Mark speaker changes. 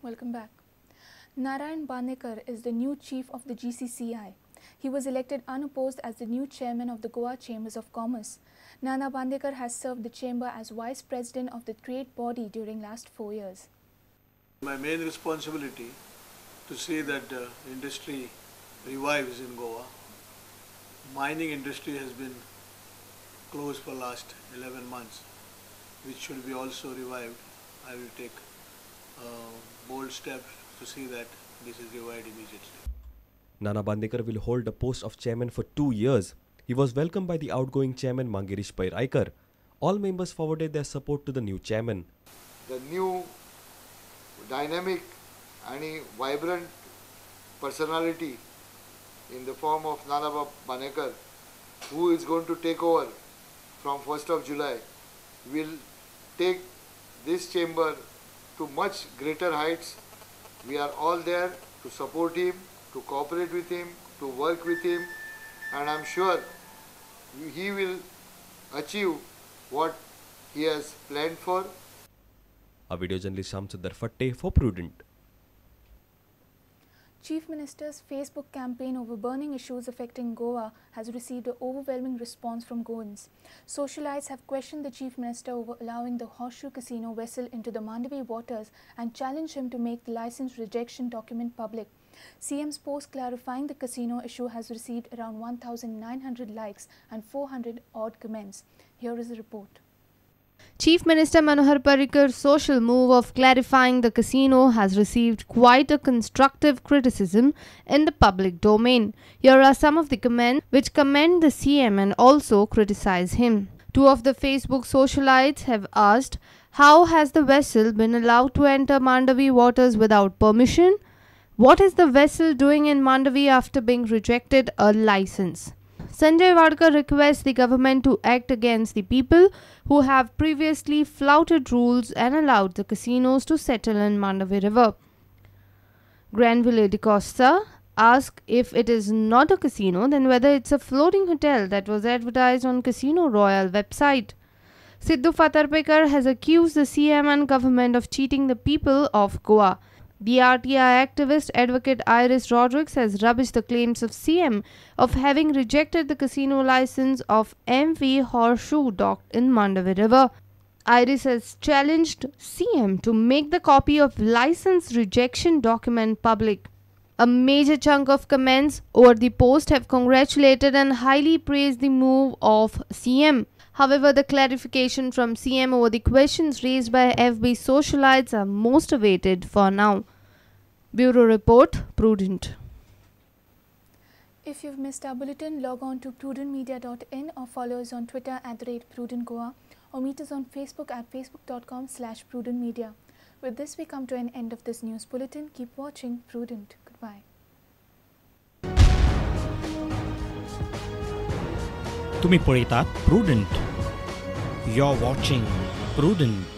Speaker 1: Welcome back. Narayan Banekar is the new chief of the GCCI. He was elected unopposed as the new chairman of the Goa Chambers of Commerce. Nana Bandekar has served the chamber as vice president of the trade body during last 4 years.
Speaker 2: My main responsibility to see that the industry revives in Goa. Mining industry has been closed for last 11 months, which should be also revived. I will take bold steps to see that this is revived immediately.
Speaker 3: Nana Bandekar will hold the post of chairman for 2 years. He was welcomed by the outgoing chairman Mangirish Pairaikar. All members forwarded their support to the new chairman.
Speaker 4: The new dynamic and vibrant personality in the form of Nana Banekar, who is going to take over from 1st of July, will take this chamber to much greater heights. We are all there to support him, to cooperate with him, to work with him, and I am sure he will achieve what he has planned for.
Speaker 3: A video journalist Shamsuddar Fatte for Prudent.
Speaker 1: Chief Minister's Facebook campaign over burning issues affecting Goa has received an overwhelming response from Goans. Socialites have questioned the Chief Minister over allowing the Horseshoe Casino vessel into the Mandavi waters and challenged him to make the license rejection document public. CM's post clarifying the casino issue has received around 1,900 likes and 400 odd comments. Here is a report.
Speaker 5: Chief Minister Manohar Parrikar's social move of clarifying the casino has received quite a constructive criticism in the public domain. Here are some of the comments which commend the CM and also criticize him. Two of the Facebook socialites have asked, how has the vessel been allowed to enter Mandavi waters without permission? What is the vessel doing in Mandavi after being rejected a license? Sanjay Wadkar requests the government to act against the people who have previously flouted rules and allowed the casinos to settle in Mandavi River. Granville de Costa asks if it is not a casino, then whether it's a floating hotel that was advertised on Casino Royal website. Sidhu Fatarpekar has accused the CM and government of cheating the people of Goa. The RTI activist advocate Iris Rodriguez has rubbished the claims of CM of having rejected the casino license of MV Horseshoe docked in Mandavi River. Iris has challenged CM to make the copy of license rejection document public. A major chunk of comments over the post have congratulated and highly praised the move of CM. However, the clarification from CM over the questions raised by FB socialites are most awaited for now. Bureau Report, Prudent.
Speaker 1: If you've missed our bulletin, log on to prudentmedia.in or follow us on Twitter @PrudentGoa or meet us on Facebook at facebook.com/PrudentMedia. With this, we come to an end of this news bulletin. Keep watching Prudent. Goodbye.
Speaker 6: तुम्ही पळयतात Prudent. You're watching Prudent.